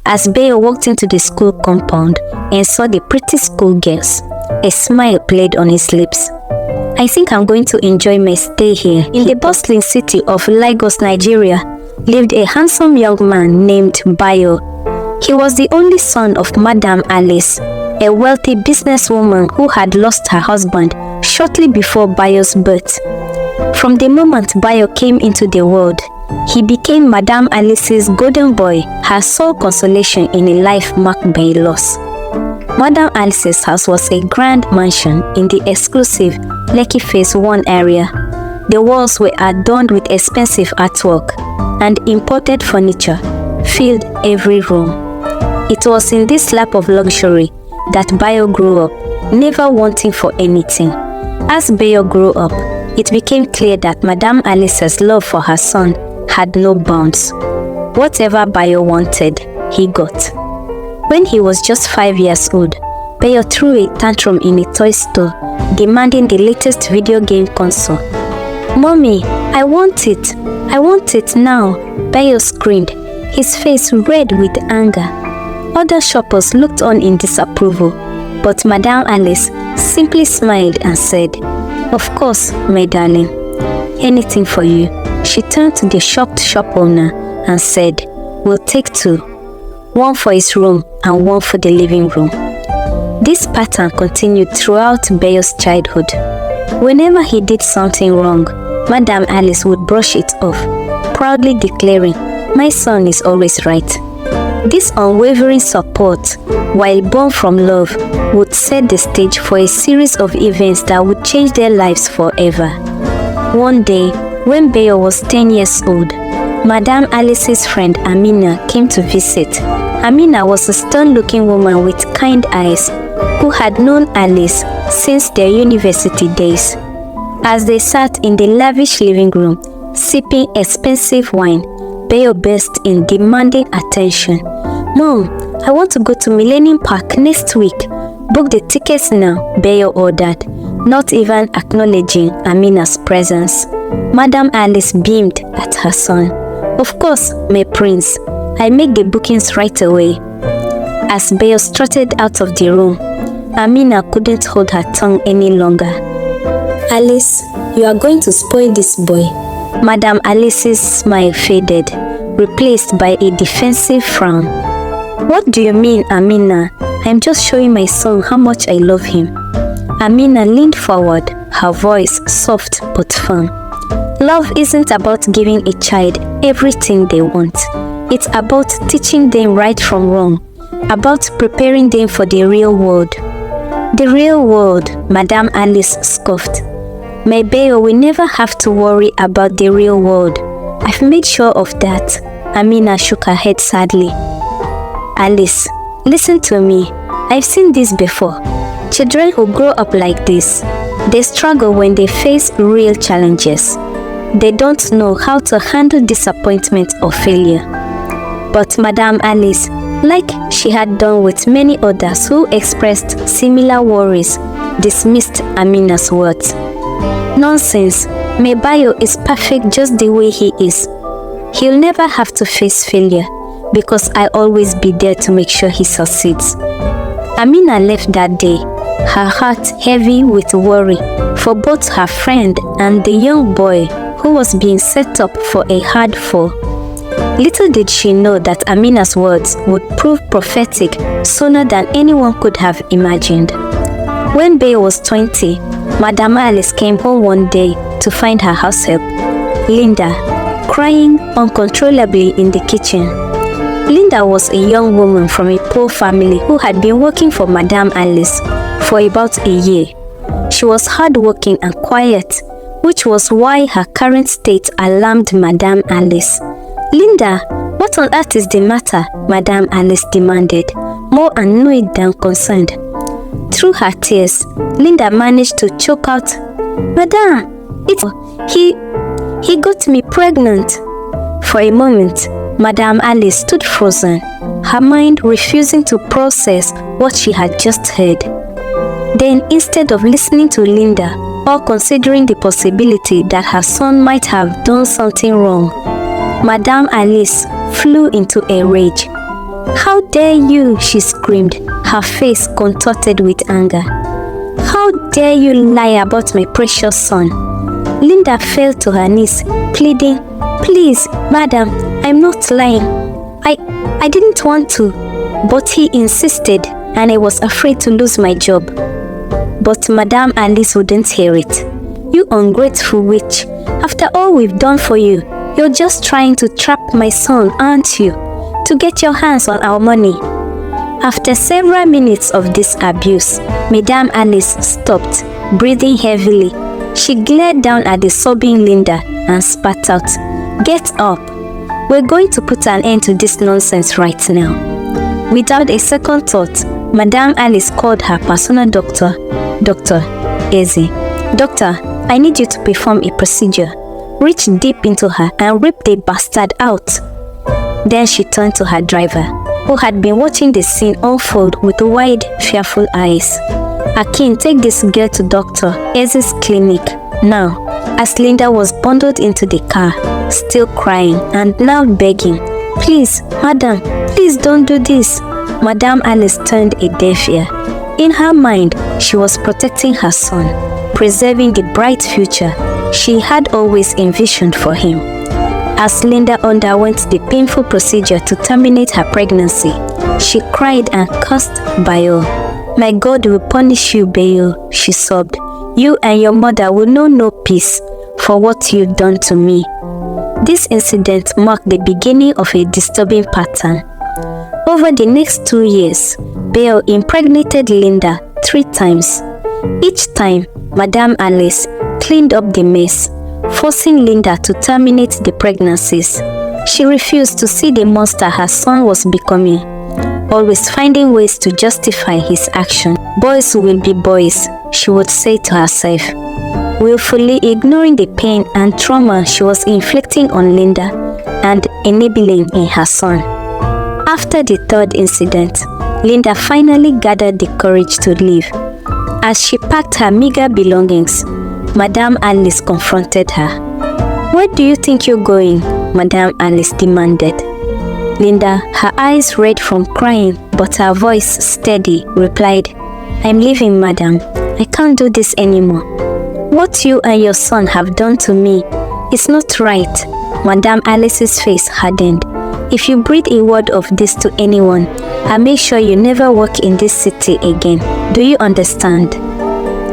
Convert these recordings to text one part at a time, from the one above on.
As Bayo walked into the school compound and saw the pretty schoolgirls, a smile played on his lips. I think I'm going to enjoy my stay here. In the bustling city of Lagos, Nigeria, lived a handsome young man named Bayo. He was the only son of Madam Alice, a wealthy businesswoman who had lost her husband shortly before Bayo's birth. From the moment Bayo came into the world, he became Madam Alice's golden boy, her sole consolation in a life marked by loss. Madam Alice's house was a grand mansion in the exclusive Lekki Phase 1 area. The walls were adorned with expensive artwork, and imported furniture filled every room. It was in this lap of luxury that Bayo grew up, never wanting for anything. As Bayo grew up, it became clear that Madam Alice's love for her son had no bounds. Whatever Bayo wanted, he got. When he was just 5 years old, Bayo threw a tantrum in a toy store, demanding the latest video game console. "Mommy, I want it! I want it now!" Bayo screamed, his face red with anger. Other shoppers looked on in disapproval, but Madam Alice simply smiled and said, "Of course, my darling. Anything for you." She turned to the shocked shop owner and said, "We'll take 2. One for his room and one for the living room." This pattern continued throughout Bayo's childhood. Whenever he did something wrong, Madam Alice would brush it off, proudly declaring, "My son is always right." This unwavering support, while born from love, would set the stage for a series of events that would change their lives forever. One day, when Bayo was 10 years old, Madam Alice's friend Amina came to visit. Amina was a stern-looking woman with kind eyes who had known Alice since their university days. As they sat in the lavish living room, sipping expensive wine, Bayo burst in, demanding attention. "Mom, I want to go to Millennium Park next week. Book the tickets now," Bayo ordered, not even acknowledging Amina's presence. Madam Alice beamed at her son. "Of course, my prince. I make the bookings right away." As Bayo strutted out of the room, Amina couldn't hold her tongue any longer. "Alice, you are going to spoil this boy." Madam Alice's smile faded, replaced by a defensive frown. "What do you mean, Amina? I'm just showing my son how much I love him." Amina leaned forward, her voice soft but firm. "Love isn't about giving a child everything they want. It's about teaching them right from wrong, about preparing them for the real world." "The real world," Madam Alice scoffed. "My Bayo will never have to worry about the real world. I've made sure of that." Amina shook her head sadly. "Alice, listen to me. I've seen this before. Children who grow up like this, they struggle when they face real challenges. They don't know how to handle disappointment or failure." But Madam Alice, like she had done with many others who expressed similar worries, dismissed Amina's words. "Nonsense. My Bayo is perfect just the way he is. He'll never have to face failure because I'll always be there to make sure he succeeds." Amina left that day, her heart heavy with worry for both her friend and the young boy who was being set up for a hard fall. Little did she know that Amina's words would prove prophetic sooner than anyone could have imagined. When Bayo was 20, Madam Alice came home one day to find her househelp, Linda, crying uncontrollably in the kitchen. Linda was a young woman from a poor family who had been working for Madam Alice for about a year. She was hardworking and quiet, which was why her current state alarmed Madam Alice. "Linda, what on earth is the matter?" Madam Alice demanded, more annoyed than concerned. Through her tears, Linda managed to choke out, "Madam, he got me pregnant." For a moment, Madam Alice stood frozen, her mind refusing to process what she had just heard. Then, instead of listening to Linda or considering the possibility that her son might have done something wrong, Madam Alice flew into a rage. "How dare you!" she screamed, her face contorted with anger. "How dare you lie about my precious son?" Linda fell to her knees, pleading, "Please, madam, I'm not lying. I didn't want to." But he insisted, and I was afraid to lose my job. But Madame Alice wouldn't hear it. "You ungrateful witch. After all we've done for you, you're just trying to trap my son, aren't you? To get your hands on our money." After several minutes of this abuse, Madame Alice stopped, breathing heavily. She glared down at the sobbing Linda and spat out, "Get up. We're going to put an end to this nonsense right now." Without a second thought, Madame Alice called her personal doctor, Dr. Eze. "Doctor, I need you to perform a procedure." Reach deep into her and rip the bastard out. Then she turned to her driver, who had been watching the scene unfold with wide, fearful eyes. "Akin, take this girl to Dr. Eze's clinic now." As Linda was bundled into the car, still crying and now begging, "Please, madam, please don't do this." Madame Alice turned a deaf ear. In her mind, she was protecting her son, preserving the bright future she had always envisioned for him. As Linda underwent the painful procedure to terminate her pregnancy, she cried and cursed Bayo. "My God will punish you, Bayo," she sobbed. "You and your mother will know no peace for what you've done to me." This incident marked the beginning of a disturbing pattern. Over the next 2 years, Bayo impregnated Linda 3 times. Each time, Madame Alice cleaned up the mess, forcing Linda to terminate the pregnancies. She refused to see the monster her son was becoming, always finding ways to justify his action. "Boys will be boys," she would say to herself, willfully ignoring the pain and trauma she was inflicting on Linda and enabling in her son. After the 3rd incident, Linda finally gathered the courage to leave. As she packed her meager belongings, Madame Alice confronted her. "Where do you think you're going?" Madame Alice demanded. Linda, her eyes red from crying but her voice steady, replied, "I'm leaving, madam. I can't do this anymore. What you and your son have done to me is not right." Madame Alice's face hardened. "If you breathe a word of this to anyone, I'll make sure you never work in this city again. Do you understand?"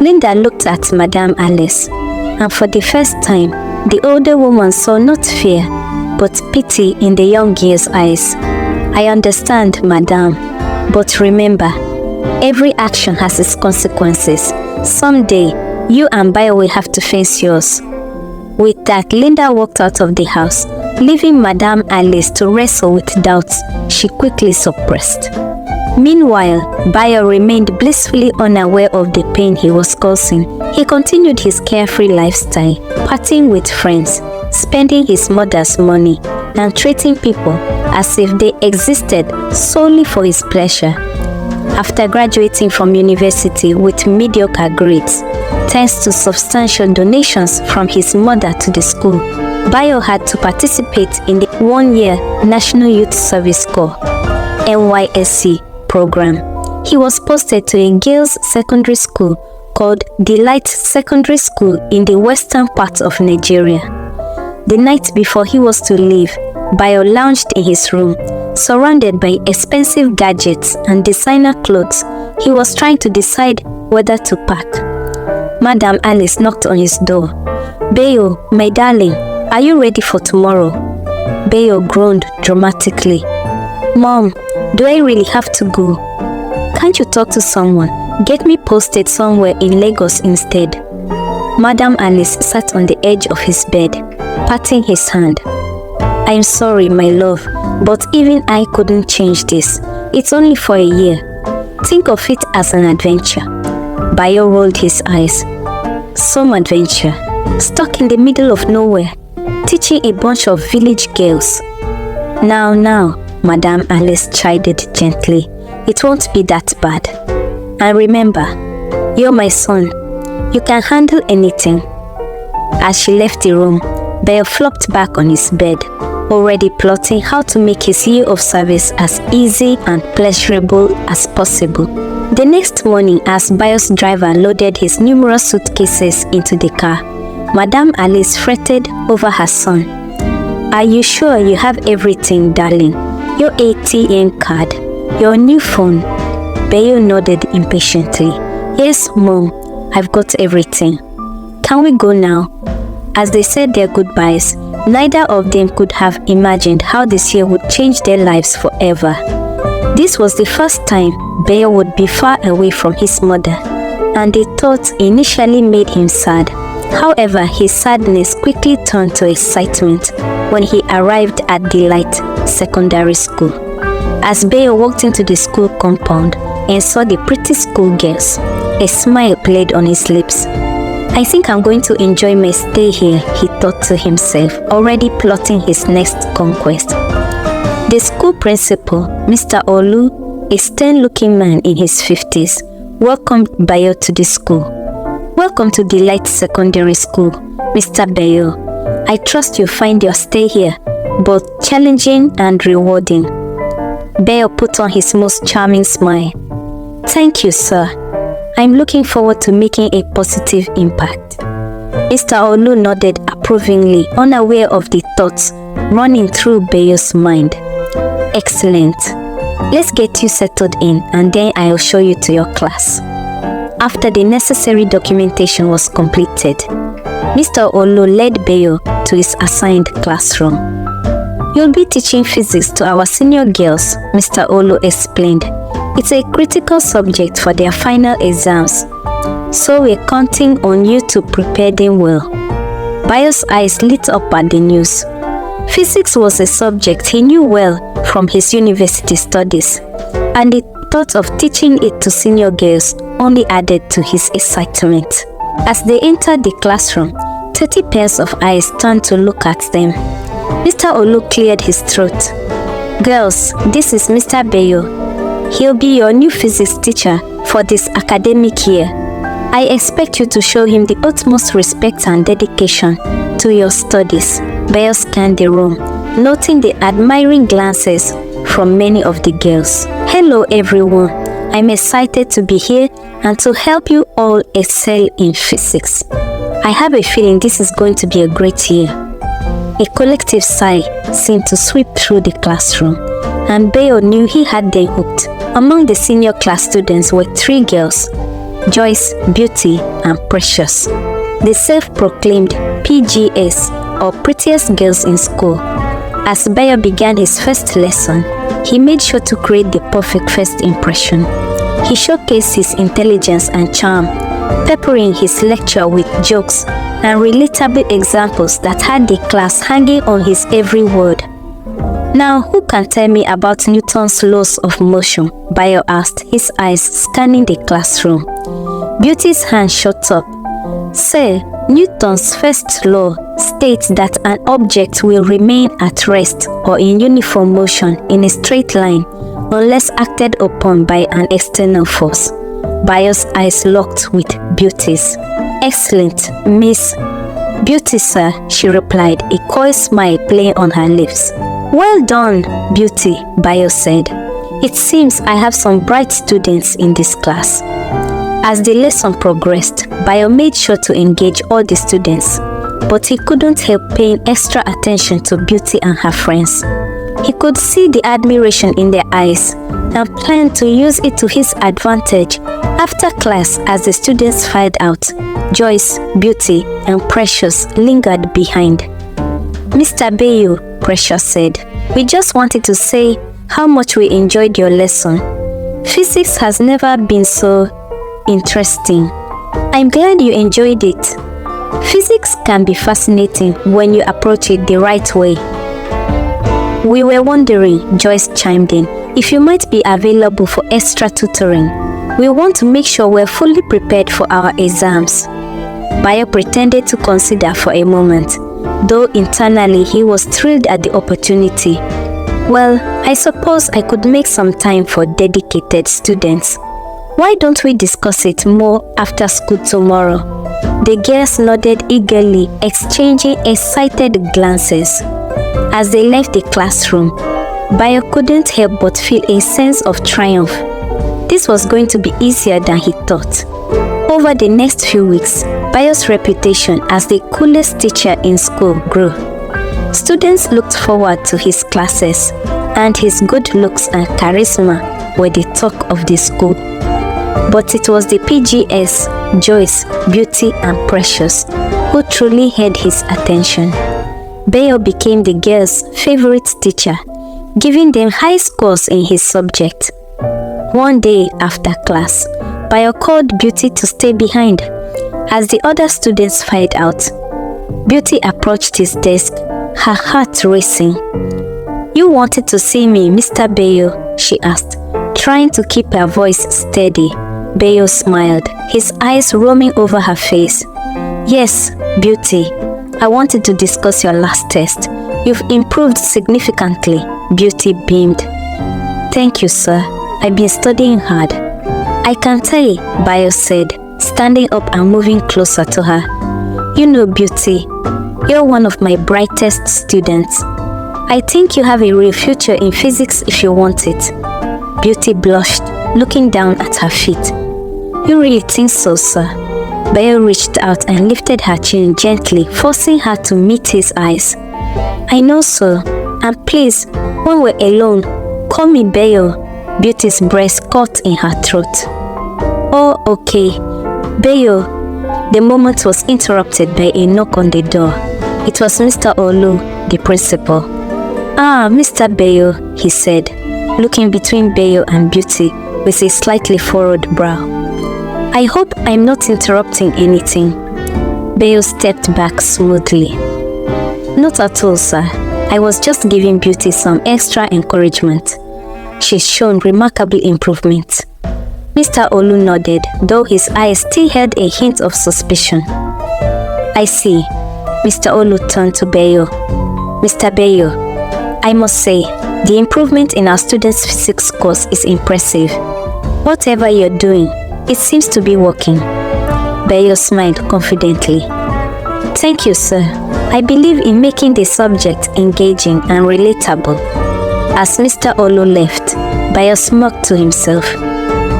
Linda looked at Madame Alice, and for the first time, the older woman saw not fear, but pity in the young girl's eyes. "I understand, madame, but remember, every action has its consequences. Someday, you and Bayo will have to face yours." With that, Linda walked out of the house, leaving Madame Alice to wrestle with doubts she quickly suppressed. Meanwhile, Bayo remained blissfully unaware of the pain he was causing. He continued his carefree lifestyle, partying with friends, spending his mother's money, and treating people as if they existed solely for his pleasure. After graduating from university with mediocre grades, thanks to substantial donations from his mother to the school, Bayo had to participate in the 1-year National Youth Service Corps (NYSC) program. He was posted to a girls' secondary school called Delight Secondary School in the western part of Nigeria. The night before he was to leave, Bayo lounged in his room, surrounded by expensive gadgets and designer clothes. He was trying to decide whether to pack. Madame Alice knocked on his door. "Bayo, my darling, are you ready for tomorrow?" Bayo groaned dramatically. "Mom, do I really have to go? Can't you talk to someone? Get me posted somewhere in Lagos instead." Madame Alice sat on the edge of his bed, patting his hand. "I'm sorry, my love, but even I couldn't change this. It's only for a year. Think of it as an adventure." Bayo rolled his eyes. "Some adventure? Stuck in the middle of nowhere, teaching a bunch of village girls." Now, Madame Alice chided gently. "It won't be that bad. And remember, you're my son. You can handle anything." As she left the room, Bayo flopped back on his bed, already plotting how to make his year of service as easy and pleasurable as possible. The next morning, as Bayo's driver loaded his numerous suitcases into the car, Madame Alice fretted over her son. "Are you sure you have everything, darling? Your ATM card, your new phone?" Bayo nodded impatiently. "Yes, Mom, I've got everything. Can we go now?" As they said their goodbyes, neither of them could have imagined how this year would change their lives forever. This was the first time Bayo would be far away from his mother, and the thought initially made him sad. However, his sadness quickly turned to excitement when he arrived at Delight Secondary School. As Bayo walked into the school compound and saw the pretty schoolgirls, a smile played on his lips. "I think I'm going to enjoy my stay here," he thought to himself, already plotting his next conquest. The school principal, Mr. Olu, a stern-looking man in his 50s, welcomed Bayo to the school. "Welcome to Delight Secondary School, Mr. Bayo. I trust you find your stay here both challenging and rewarding." Bayo put on his most charming smile. "Thank you, sir. I'm looking forward to making a positive impact." Mr. Olu nodded approvingly, unaware of the thoughts running through Bayo's mind. "Excellent. Let's get you settled in and then I'll show you to your class." After the necessary documentation was completed, Mr. Olu led Bayo to his assigned classroom. "You'll be teaching physics to our senior girls," Mr. Olu explained. "It's a critical subject for their final exams, so we're counting on you to prepare them well." Bayo's eyes lit up at the news. Physics was a subject he knew well from his university studies, and the thought of teaching it to senior girls only added to his excitement. As they entered the classroom, 30 pairs of eyes turned to look at them. Mr. Olu cleared his throat. "Girls, this is Mr. Bayo. He'll be your new physics teacher for this academic year. I expect you to show him the utmost respect and dedication to your studies." Bayo scanned the room, noting the admiring glances from many of the girls. "Hello everyone. I'm excited to be here and to help you all excel in physics. I have a feeling this is going to be a great year." A collective sigh seemed to sweep through the classroom, and Bayo knew he had them hooked. Among the senior class students were 3 girls, Joyce, Beauty, and Precious, the self-proclaimed PGS, or prettiest girls in school. As Bayo began his first lesson, he made sure to create the perfect first impression. He showcased his intelligence and charm, peppering his lecture with jokes and relatable examples that had the class hanging on his every word. "Now, who can tell me about Newton's laws of motion?" Bayo asked, his eyes scanning the classroom. Beauty's hand shot up. "Sir, Newton's first law states that an object will remain at rest or in uniform motion in a straight line unless acted upon by an external force." Bayo's eyes locked with Beauty's. "Excellent, Miss." "Beauty, sir," she replied, a coy smile playing on her lips. "Well done, Beauty," Bayo said. "It seems I have some bright students in this class." As the lesson progressed, Bayo made sure to engage all the students, but he couldn't help paying extra attention to Beauty and her friends. He could see the admiration in their eyes and planned to use it to his advantage. After class, as the students filed out, Joyce, Beauty, and Precious lingered behind. "Mr. Bayo," Precious said, "we just wanted to say how much we enjoyed your lesson. Physics has never been so interesting. I'm glad you enjoyed it. Physics can be fascinating when you approach it the right way." "We were wondering," Joyce chimed in, "if you might be available for extra tutoring. We want to make sure we're fully prepared for our exams." Bayo pretended to consider for a moment, though internally he was thrilled at the opportunity. "Well, I suppose I could make some time for dedicated students. Why don't we discuss it more after school tomorrow?" The girls nodded eagerly, exchanging excited glances. As they left the classroom, Bayo couldn't help but feel a sense of triumph. This was going to be easier than he thought. Over the next few weeks, Bayo's reputation as the coolest teacher in school grew. Students looked forward to his classes, and his good looks and charisma were the talk of the school. But it was the PGS, Joyce, Beauty, and Precious who truly had his attention. Bayo became the girls' favorite teacher, giving them high scores in his subject. One day after class, Bayo called Beauty to stay behind. As the other students filed out, Beauty approached his desk, her heart racing. "You wanted to see me, Mr. Bayo?" she asked, trying to keep her voice steady. Bayo smiled, his eyes roaming over her face. "Yes, Beauty. I wanted to discuss your last test. You've improved significantly," Beauty beamed. "Thank you, sir. I've been studying hard." "I can tell," Bayo said, standing up and moving closer to her. "You know, Beauty, you're one of my brightest students. I think you have a real future in physics if you want it." Beauty blushed, looking down at her feet. "You really think so, sir?" Bayo reached out and lifted her chin gently, forcing her to meet his eyes. "I know so. And please, when we're alone, call me Bayo." Beauty's breast caught in her throat. "Oh, okay. Bayo." The moment was interrupted by a knock on the door. It was Mr. Olu, the principal. "Ah, Mr. Bayo," he said, looking between Bayo and Beauty with a slightly furrowed brow. "I hope I'm not interrupting anything." Bayo stepped back smoothly. "Not at all, sir. I was just giving Beauty some extra encouragement. She's shown remarkable improvement." Mr. Olu nodded, though his eyes still held a hint of suspicion. "I see." Mr. Olu turned to Bayo. "Mr. Bayo, I must say, the improvement in our students' physics course is impressive. Whatever you're doing, it seems to be working." Bayo smiled confidently. "Thank you, sir. I believe in making the subject engaging and relatable." As Mr. Olu left, Bayo smirked to himself.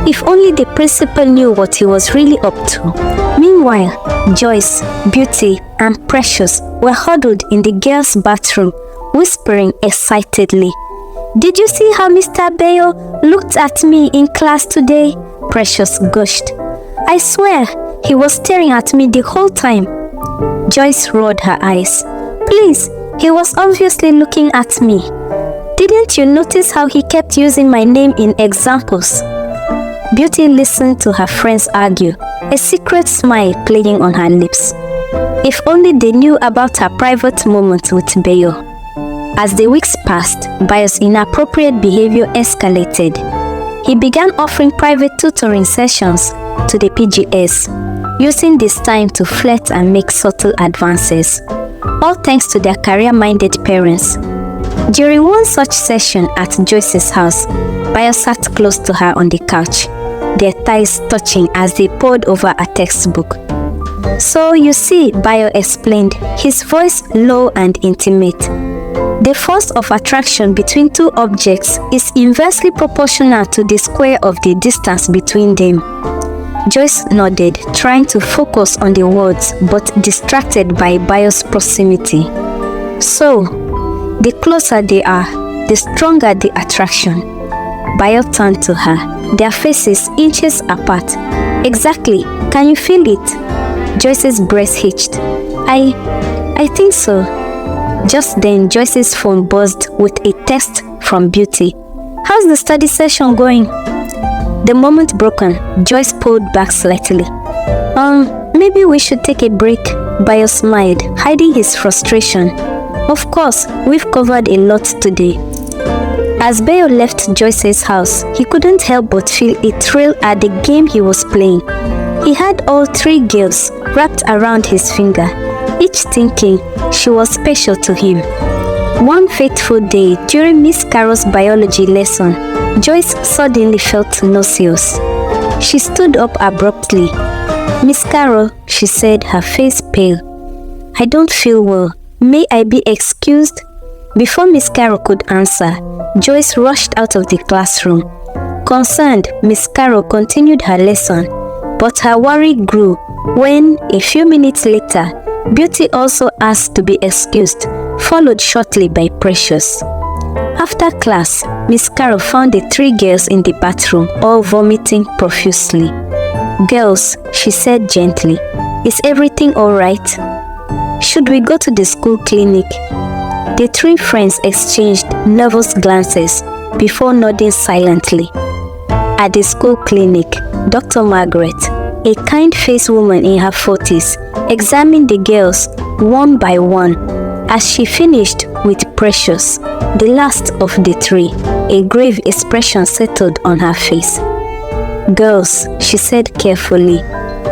If only the principal knew what he was really up to. Meanwhile, Joyce, Beauty, and Precious were huddled in the girls' bathroom, whispering excitedly. "Did you see how Mr. Bayo looked at me in class today?" Precious gushed. "I swear, he was staring at me the whole time." Joyce rolled her eyes. "Please, he was obviously looking at me. Didn't you notice how he kept using my name in examples?" Beauty listened to her friends argue, a secret smile playing on her lips. If only they knew about her private moment with Bayo. As the weeks passed, Bayo's inappropriate behavior escalated. He began offering private tutoring sessions to the PGS, using this time to flirt and make subtle advances, all thanks to their career-minded parents. During one such session at Joyce's house, Bayo sat close to her on the couch, their thighs touching as they pored over a textbook. "So you see," Bayo explained, his voice low and intimate, "the force of attraction between two objects is inversely proportional to the square of the distance between them." Joyce nodded, trying to focus on the words, but distracted by Bayo's proximity. "So, the closer they are, the stronger the attraction." Bayo turned to her, their faces inches apart. "Exactly. Can you feel it?" Joyce's breast hitched. I think so." Just then, Joyce's phone buzzed with a text from Beauty. "How's the study session going?" The moment broken, Joyce pulled back slightly. Maybe we should take a break." Bayo smiled, hiding his frustration. "Of course, we've covered a lot today." As Bayo left Joyce's house, he couldn't help but feel a thrill at the game he was playing. He had all three girls wrapped around his finger, each thinking she was special to him. One fateful day, during Miss Carroll's biology lesson, Joyce suddenly felt nauseous. She stood up abruptly. "Miss Carroll," she said, her face pale, "I don't feel well. May I be excused?" Before Miss Carol could answer, Joyce rushed out of the classroom. Concerned, Miss Carol continued her lesson, but her worry grew when, a few minutes later, Beauty also asked to be excused, followed shortly by Precious. After class, Miss Carol found the three girls in the bathroom, all vomiting profusely. "Girls," she said gently, "is everything all right? Should we go to the school clinic?" The three friends exchanged nervous glances before nodding silently. At the school clinic, Dr. Margaret, a kind-faced woman in her 40s, examined the girls one by one. As she finished with Precious, the last of the three, a grave expression settled on her face. "Girls," she said carefully,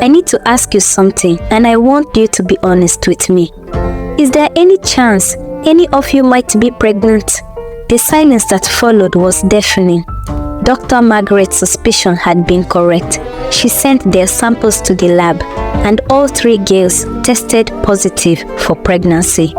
"I need to ask you something, and I want you to be honest with me. Is there any chance any of you might be pregnant?" The silence that followed was deafening. Dr. Margaret's suspicion had been correct. She sent their samples to the lab, and all three girls tested positive for pregnancy.